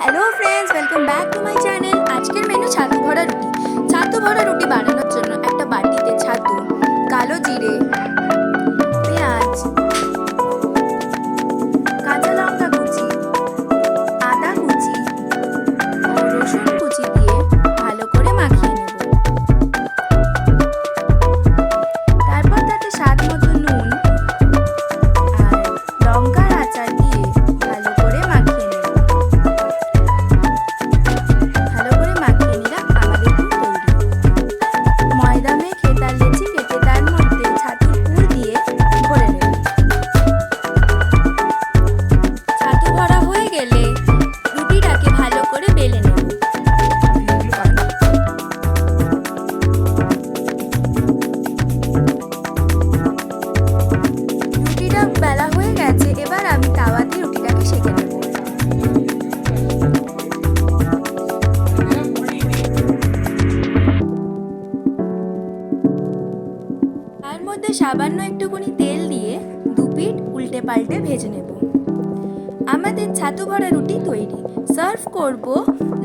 Hello friends, welcome back to my channel. আজকের menu ছাতু ভরা রুটি। ছাতু ভরা রুটি বানানোর জন্য একটা বাটিতে ছাতু, কালো জিরে, পেঁয়াজ, কাঁচা লঙ্কা কুচি, আদা কুচি ও রসুন কুচি দিয়ে ভালো করে মাখিয়ে নেব। তারপর তাতে স্বাদ মতো নুন আর লঙ্কার আচার দিয়ে ভালো করে মাখিয়ে নেব। ভালো করে মাখিয়ে নিলাম, আমাদের পুর তৈরি। ময়দা মেখে তার লেচি কেটে তার মধ্যে ছাতুর পুর দিয়ে ভরে নেব। ছাতু ভরা হয়ে গেলে রুটিটাকে ভালো করে বেলে নেব। রুটিটা বেলা হয়ে গেছে, এবার আমি তাওয়াতে রুটিটাকে সেঁকে নেব। তার মধ্যে সামান্য একটুখানি তেল দিয়ে দু পিঠ উল্টে পাল্টে ভেজে নেব। আমাদের ছাতু ভরা রুটি তৈরি। সার্ভ করব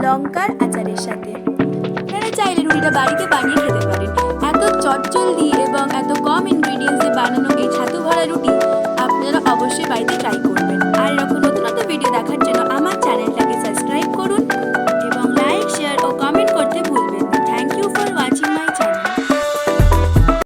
লঙ্কার আচারের সাথে। আপনারা চাইলে রুটিটা বাড়িতে বানিয়ে খেতে পারেন। এত চটজলদি এবং এত কম ইনগ্রিডিয়েন্টস দিয়ে বানানো এই ছাতু ভরা রুটি আপনারা অবশ্যই বাড়িতে ট্রাই করবেন।